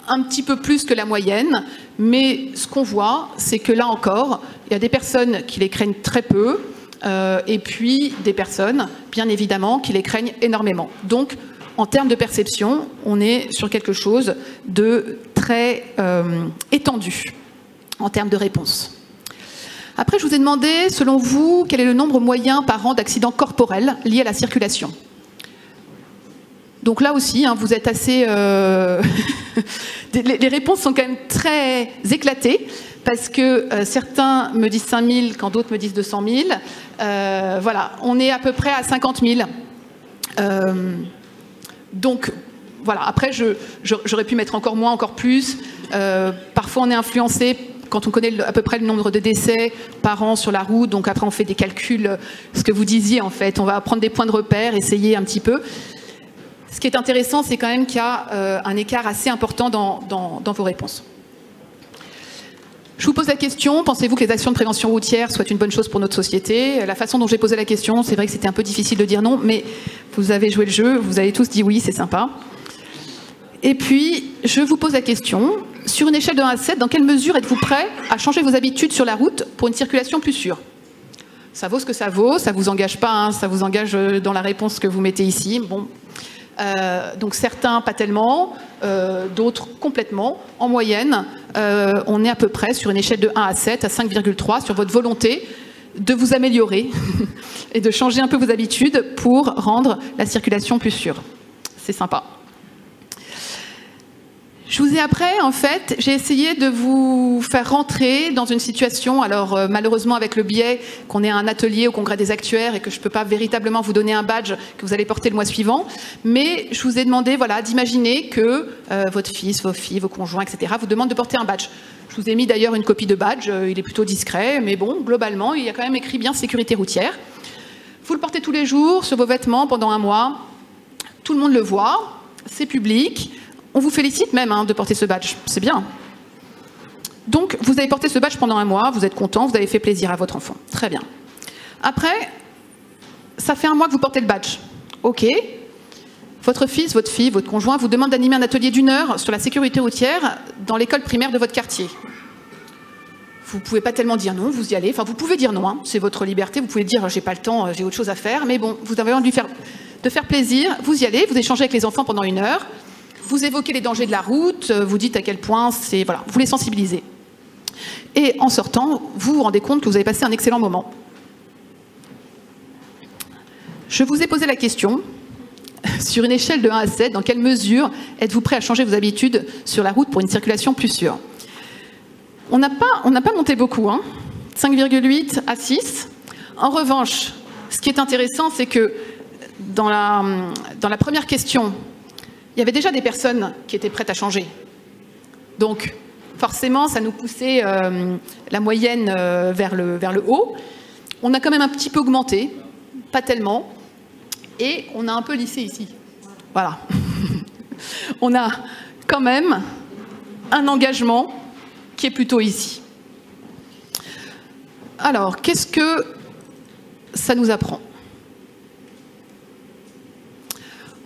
un petit peu plus que la moyenne. Mais ce qu'on voit, c'est que là encore, il y a des personnes qui les craignent très peu. Et puis des personnes, bien évidemment, qui les craignent énormément. Donc, en termes de perception, on est sur quelque chose de très étendu en termes de réponse. Après, je vous ai demandé, selon vous, quel est le nombre moyen par an d'accidents corporels liés à la circulation? Donc là aussi, hein, vous êtes assez... les réponses sont quand même très éclatées. Parce que certains me disent 5 000 quand d'autres me disent 200 000. Voilà, on est à peu près à 50 000. Donc, voilà, après, j'aurais pu mettre encore moins, encore plus. Parfois, on est influencé quand on connaît à peu près le nombre de décès par an sur la route. Donc après, on fait des calculs, ce que vous disiez en fait. On va prendre des points de repère, essayer un petit peu. Ce qui est intéressant, c'est quand même qu'il y a un écart assez important dans vos réponses. Je vous pose la question, pensez-vous que les actions de prévention routière soient une bonne chose pour notre société? La façon dont j'ai posé la question, c'est vrai que c'était un peu difficile de dire non, mais vous avez joué le jeu, vous avez tous dit oui, c'est sympa. Et puis, je vous pose la question, sur une échelle de 1 à 7, dans quelle mesure êtes-vous prêt à changer vos habitudes sur la route pour une circulation plus sûre? Ça vaut ce que ça vaut, ça ne vous engage pas, hein, ça vous engage dans la réponse que vous mettez ici. Bon. Donc certains pas tellement, d'autres complètement. En moyenne, on est à peu près sur une échelle de 1 à 7, à 5,3 sur votre volonté de vous améliorer et de changer un peu vos habitudes pour rendre la circulation plus sûre. C'est sympa. Je vous ai après, en fait, j'ai essayé de vous faire rentrer dans une situation, alors malheureusement avec le biais qu'on est à un atelier au Congrès des actuaires et que je ne peux pas véritablement vous donner un badge que vous allez porter le mois suivant, mais je vous ai demandé voilà, d'imaginer que votre fils, vos filles, vos conjoints, etc. vous demandent de porter un badge. Je vous ai mis d'ailleurs une copie de badge, il est plutôt discret, mais bon, globalement, il y a quand même écrit bien sécurité routière. Vous le portez tous les jours sur vos vêtements pendant un mois, tout le monde le voit, c'est public. On vous félicite même de porter ce badge, c'est bien. Donc, vous avez porté ce badge pendant un mois, vous êtes content, vous avez fait plaisir à votre enfant. Très bien. Après, ça fait un mois que vous portez le badge. OK. Votre fils, votre fille, votre conjoint vous demande d'animer un atelier d'1 heure sur la sécurité routière dans l'école primaire de votre quartier. Vous ne pouvez pas tellement dire non, vous y allez. Enfin, vous pouvez dire non, c'est votre liberté. Vous pouvez dire j'ai pas le temps, j'ai autre chose à faire. Mais bon, vous avez envie de faire plaisir, vous y allez, vous échangez avec les enfants pendant 1 heure. Vous évoquez les dangers de la route, vous dites à quel point c'est... Voilà, vous les sensibilisez. Et en sortant, vous vous rendez compte que vous avez passé un excellent moment. Je vous ai posé la question, sur une échelle de 1 à 7, dans quelle mesure êtes-vous prêt à changer vos habitudes sur la route pour une circulation plus sûre? On n'a pas monté beaucoup, 5,8 à 6. En revanche, ce qui est intéressant, c'est que dans la première question, il y avait déjà des personnes qui étaient prêtes à changer. Donc, forcément, ça nous poussait la moyenne vers le haut. On a quand même un petit peu augmenté, pas tellement, et on a un peu lissé ici. Voilà. On a quand même un engagement qui est plutôt ici. Alors, qu'est-ce que ça nous apprend ?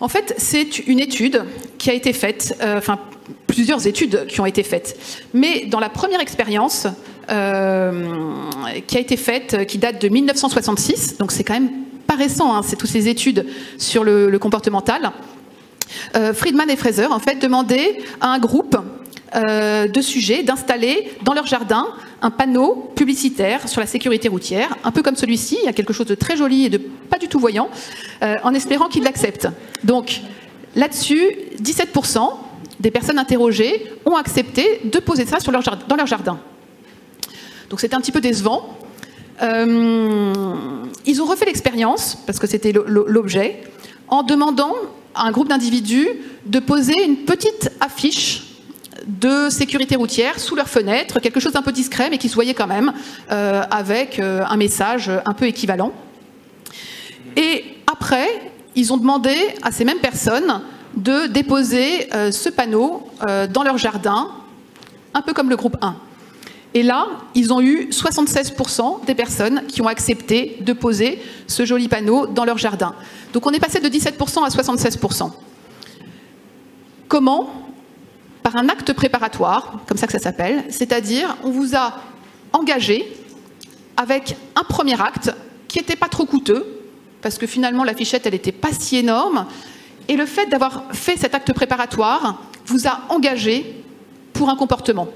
En fait, c'est une étude qui a été faite, enfin plusieurs études qui ont été faites, mais dans la première expérience qui a été faite, qui date de 1966, donc c'est quand même pas récent, c'est toutes ces études sur le comportemental, Friedman et Fraser en fait demandaient à un groupe de sujets d'installer dans leur jardin un panneau publicitaire sur la sécurité routière, un peu comme celui-ci, il y a quelque chose de très joli et de pas du tout voyant, en espérant qu'ils l'acceptent. Donc là-dessus, 17% des personnes interrogées ont accepté de poser ça dans leur jardin. Donc c'était un petit peu décevant. Ils ont refait l'expérience, parce que c'était l'objet, en demandant à un groupe d'individus de poser une petite affiche de sécurité routière sous leur fenêtre, quelque chose d'un peu discret mais qui se voyait quand même, avec un message un peu équivalent. Et après, ils ont demandé à ces mêmes personnes de déposer ce panneau dans leur jardin, un peu comme le groupe 1. Et là, ils ont eu 76% des personnes qui ont accepté de poser ce joli panneau dans leur jardin. Donc on est passé de 17% à 76%. Comment ? Par un acte préparatoire, comme ça que ça s'appelle, c'est-à-dire on vous a engagé avec un premier acte qui n'était pas trop coûteux, parce que finalement la fichette elle n'était pas si énorme, et le fait d'avoir fait cet acte préparatoire vous a engagé pour un comportement.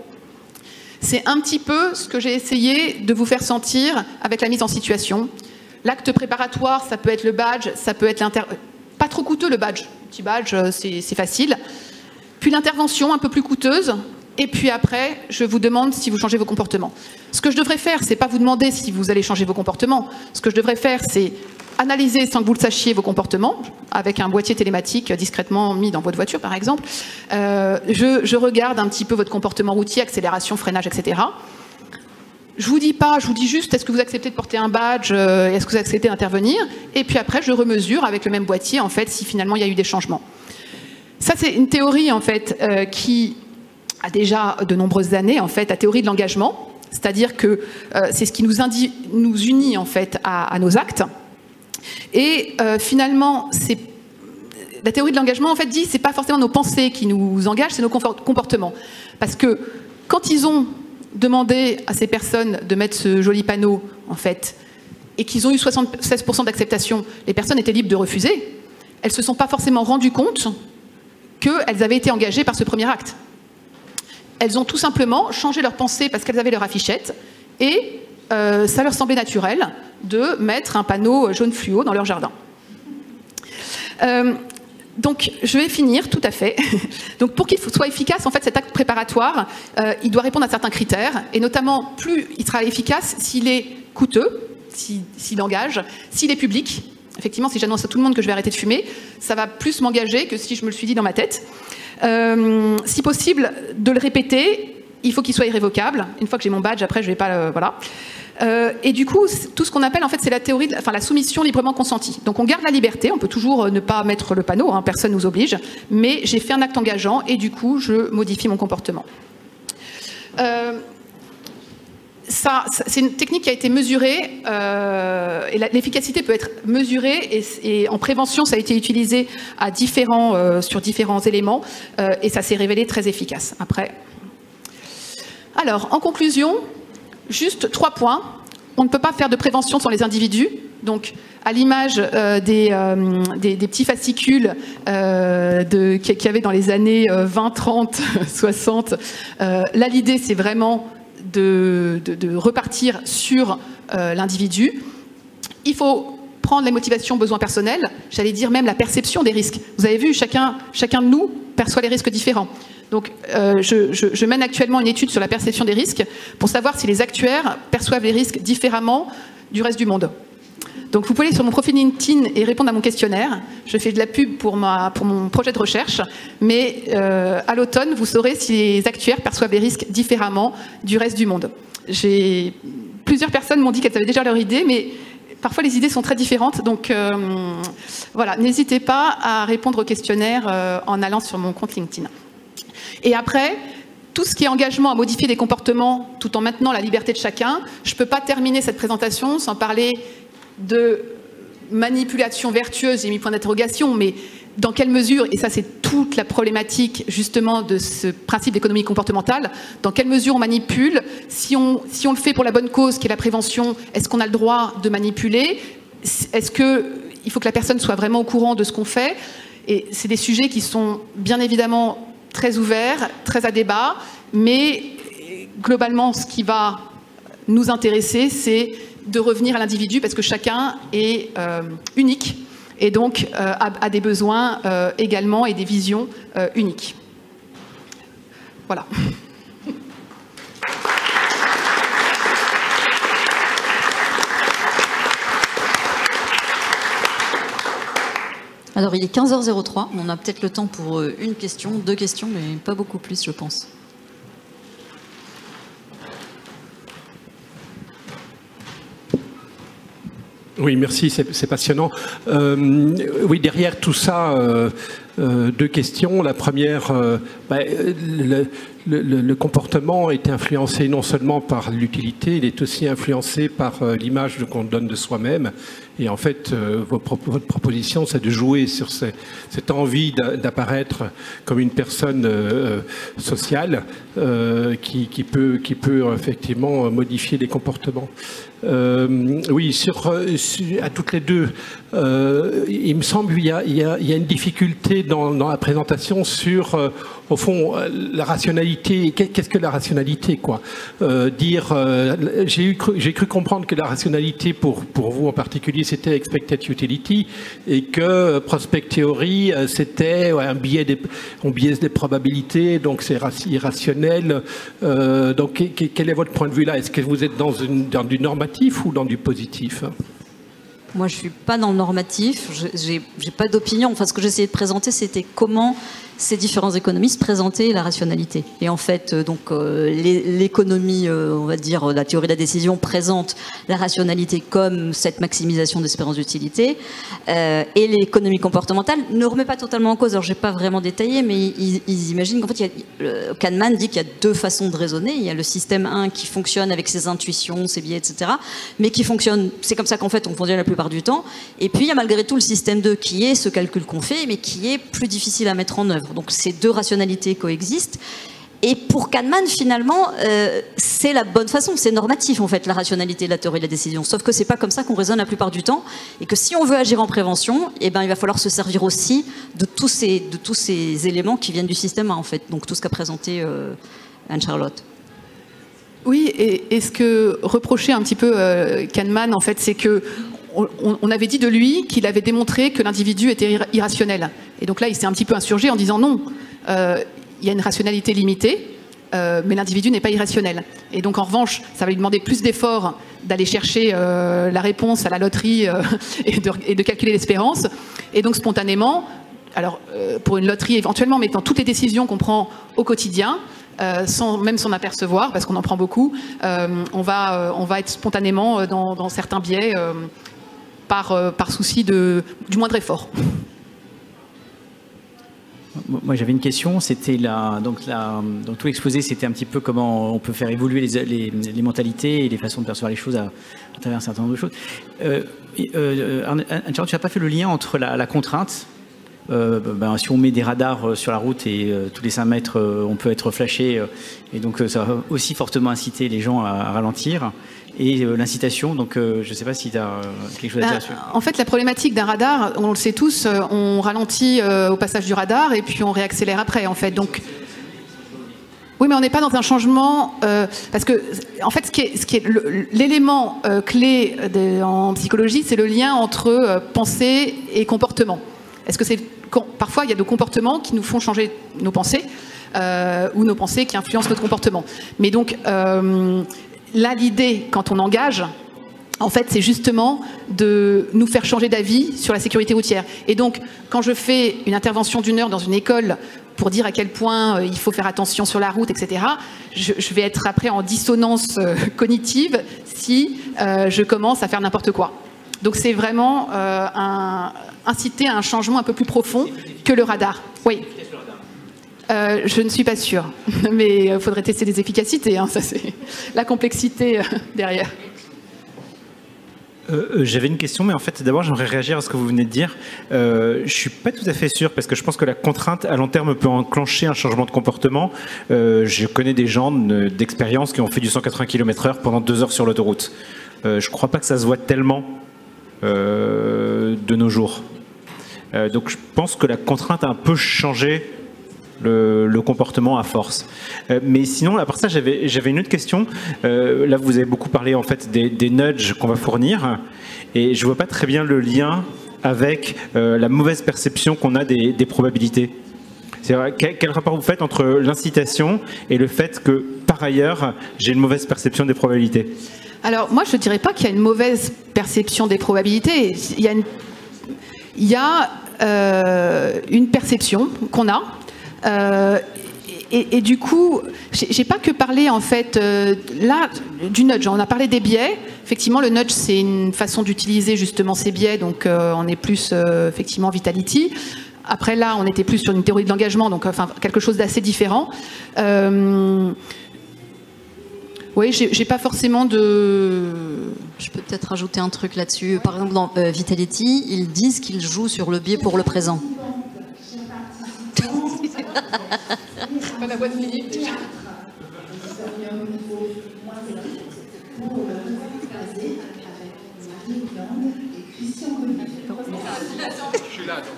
C'est un petit peu ce que j'ai essayé de vous faire sentir avec la mise en situation. L'acte préparatoire, ça peut être le badge, ça peut être pas trop coûteux le badge, le petit badge c'est facile. Puis l'intervention un peu plus coûteuse, et puis après, je vous demande si vous changez vos comportements. Ce que je devrais faire, c'est pas vous demander si vous allez changer vos comportements. Ce que je devrais faire, c'est analyser sans que vous le sachiez vos comportements, avec un boîtier télématique discrètement mis dans votre voiture, par exemple. Je regarde un petit peu votre comportement routier, accélération, freinage, etc. Je vous dis pas, je vous dis juste, est-ce que vous acceptez de porter un badge, est-ce que vous acceptez d'intervenir? Et puis après, je remesure avec le même boîtier, en fait, si finalement il y a eu des changements. Ça, c'est une théorie, en fait, qui a déjà de nombreuses années, en fait, la théorie de l'engagement. C'est-à-dire que c'est ce qui nous unit, en fait, à nos actes. Et finalement, la théorie de l'engagement, en fait, dit que ce n'est pas forcément nos pensées qui nous engagent, c'est nos comportements. Parce que quand ils ont demandé à ces personnes de mettre ce joli panneau, en fait, et qu'ils ont eu 76% d'acceptation, les personnes étaient libres de refuser, elles ne se sont pas forcément rendues compte qu'elles avaient été engagées par ce premier acte. Elles ont tout simplement changé leur pensée parce qu'elles avaient leur affichette et ça leur semblait naturel de mettre un panneau jaune fluo dans leur jardin. Donc, je vais finir, tout à fait. Donc, pour qu'il soit efficace, en fait, cet acte préparatoire, il doit répondre à certains critères, et notamment, plus il sera efficace s'il est coûteux, s'il engage, s'il est public. Effectivement, si j'annonce à tout le monde que je vais arrêter de fumer, ça va plus m'engager que si je me le suis dit dans ma tête. Si possible, de le répéter, il faut qu'il soit irrévocable. Une fois que j'ai mon badge, après, je vais pas... voilà. Et du coup, tout ce qu'on appelle, en fait, c'est la théorie, la soumission librement consentie. Donc on garde la liberté, on peut toujours ne pas mettre le panneau, hein, personne ne nous oblige, mais j'ai fait un acte engageant et du coup, je modifie mon comportement. C'est une technique qui a été mesurée, et l'efficacité peut être mesurée, et en prévention, ça a été utilisé sur différents éléments, et ça s'est révélé très efficace. Après. Alors, en conclusion, juste 3 points. On ne peut pas faire de prévention sans les individus. Donc, à l'image des petits fascicules qu'il y avait dans les années 20, 30, 60, là, l'idée, c'est vraiment de repartir sur l'individu. Il faut prendre les motivations, besoins personnels, j'allais dire même la perception des risques. Vous avez vu, chacun de nous perçoit les risques différents. Donc, je mène actuellement une étude sur la perception des risques pour savoir si les actuaires perçoivent les risques différemment du reste du monde. Donc, vous pouvez aller sur mon profil LinkedIn et répondre à mon questionnaire. Je fais de la pub pour mon projet de recherche, mais à l'automne, vous saurez si les actuaires perçoivent les risques différemment du reste du monde. Plusieurs personnes m'ont dit qu'elles avaient déjà leur idée, mais parfois les idées sont très différentes. Donc, voilà, n'hésitez pas à répondre au questionnaire en allant sur mon compte LinkedIn. Et après, tout ce qui est engagement à modifier des comportements tout en maintenant la liberté de chacun, je ne peux pas terminer cette présentation sans parler de manipulation vertueuse, j'ai mis point d'interrogation, mais dans quelle mesure, et ça c'est toute la problématique justement de ce principe d'économie comportementale, dans quelle mesure on manipule, si on le fait pour la bonne cause qui est la prévention, est-ce qu'on a le droit de manipuler? Est-ce qu'il faut que la personne soit vraiment au courant de ce qu'on fait? Et c'est des sujets qui sont bien évidemment très ouverts, très à débat, mais globalement, ce qui va nous intéresser, c'est de revenir à l'individu, parce que chacun est unique, et donc a des besoins également et des visions uniques. Voilà. Alors, il est 15h03, on a peut-être le temps pour une question, 2 questions, mais pas beaucoup plus, je pense. Oui, merci, c'est passionnant. Oui, derrière tout ça, 2 questions. La première, le comportement est influencé non seulement par l'utilité, il est aussi influencé par l'image qu'on donne de soi-même. Et en fait, votre proposition, c'est de jouer sur cette envie d'apparaître comme une personne sociale qui peut effectivement modifier les comportements. Oui, à toutes les deux, il me semble qu'il y a une difficulté dans la présentation sur, au fond, la rationalité. Qu'est-ce que la rationalité, quoi? J'ai cru comprendre que la rationalité, pour vous en particulier, c'était expected utility, et que prospect theory, c'était on biaise des probabilités, donc c'est irrationnel. Donc, quel est votre point de vue là? Est-ce que vous êtes dans du normatif ou dans du positif? Moi, je ne suis pas dans le normatif, j'ai pas d'opinion. Enfin, ce que j'essayais de présenter, c'était comment ces différents économistes présentaient la rationalité. Et en fait, donc l'économie, on va dire, la théorie de la décision présente la rationalité comme cette maximisation d'espérance d'utilité. Et l'économie comportementale ne remet pas totalement en cause. Alors, je n'ai pas vraiment détaillé, mais ils imaginent qu'en fait, Kahneman dit qu'il y a 2 façons de raisonner. Il y a le système 1 qui fonctionne avec ses intuitions, ses biais, etc. Mais qui fonctionne, c'est comme ça qu'en fait, on fonctionne la plupart du temps. Et puis, il y a malgré tout le système 2 qui est ce calcul qu'on fait, mais qui est plus difficile à mettre en œuvre. Donc ces 2 rationalités coexistent. Et pour Kahneman, finalement, c'est la bonne façon, c'est normatif en fait, la rationalité de la théorie de la décision. Sauf que c'est pas comme ça qu'on raisonne la plupart du temps, et que si on veut agir en prévention, eh ben, il va falloir se servir aussi de tous ces éléments qui viennent du système 1, en fait. Donc tout ce qu'a présenté Anne-Charlotte. Oui, et ce que reprochait un petit peu Kahneman, en fait, c'est que on avait dit de lui qu'il avait démontré que l'individu était irrationnel. Et donc là, il s'est un petit peu insurgé en disant non, il y a une rationalité limitée, mais l'individu n'est pas irrationnel. Et donc en revanche, ça va lui demander plus d'efforts d'aller chercher la réponse à la loterie et de calculer l'espérance. Et donc spontanément, alors pour une loterie éventuellement, mais dans toutes les décisions qu'on prend au quotidien, sans même s'en apercevoir, parce qu'on en prend beaucoup, on va être spontanément dans certains biais par souci du moindre effort. Moi, j'avais une question. C'était donc tout l'exposé, c'était un petit peu comment on peut faire évoluer les mentalités et les façons de percevoir les choses à travers un certain nombre de choses. Anne-Charlotte, tu n'as pas fait le lien entre la contrainte. Si on met des radars sur la route et tous les 5 mètres, on peut être flashé, et donc ça va aussi fortement inciter les gens à ralentir. Et l'incitation, donc je ne sais pas si tu as quelque chose à dire là-dessus. En fait, la problématique d'un radar, on le sait tous, on ralentit au passage du radar et puis on réaccélère après, en fait. Donc, oui, mais on n'est pas dans un changement, parce que, en fait, ce qui est l'élément clé en psychologie, c'est le lien entre pensée et comportement. Est-ce que parfois, il y a des comportements qui nous font changer nos pensées, ou nos pensées qui influencent notre comportement. Mais donc, là, l'idée, quand on engage, en fait, c'est justement de nous faire changer d'avis sur la sécurité routière. Et donc, quand je fais une intervention d'1 heure dans une école pour dire à quel point il faut faire attention sur la route, etc., je vais être après en dissonance cognitive si je commence à faire n'importe quoi. Donc, c'est vraiment inciter à un changement un peu plus profond que le radar. Oui. Je ne suis pas sûre, mais il faudrait tester les efficacités, hein, ça c'est la complexité derrière. J'avais une question, mais en fait, d'abord, j'aimerais réagir à ce que vous venez de dire. Je ne suis pas tout à fait sûr, parce que je pense que la contrainte, à long terme, peut enclencher un changement de comportement. Je connais des gens d'expérience qui ont fait du 180 km/h pendant 2 heures sur l'autoroute. Je ne crois pas que ça se voit tellement de nos jours. Donc, je pense que la contrainte a un peu changé le comportement à force. Mais sinon, à part ça, j'avais une autre question. Là, vous avez beaucoup parlé en fait des nudges qu'on va fournir, et je vois pas très bien le lien avec la mauvaise perception qu'on a des probabilités. Quel rapport vous faites entre l'incitation et le fait que, par ailleurs, j'ai une mauvaise perception des probabilités? Alors, moi, je ne dirais pas qu'il y a une mauvaise perception des probabilités. Il y a une perception qu'on a. Et du coup, j'ai pas que parlé en fait là du nudge. On a parlé des biais. Effectivement, le nudge c'est une façon d'utiliser justement ces biais. Donc, on est plus effectivement Vitality. Après là, on était plus sur une théorie de l'engagement, donc enfin quelque chose d'assez différent. Oui, j'ai pas forcément de. Je peux peut-être rajouter un truc là-dessus. Par exemple, dans Vitality, ils disent qu'ils jouent sur le biais pour le présent. Pas la voix de Philippe déjà.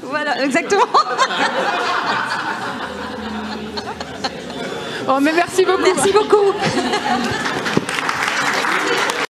Voilà, exactement. Oh, mais merci beaucoup. Merci beaucoup.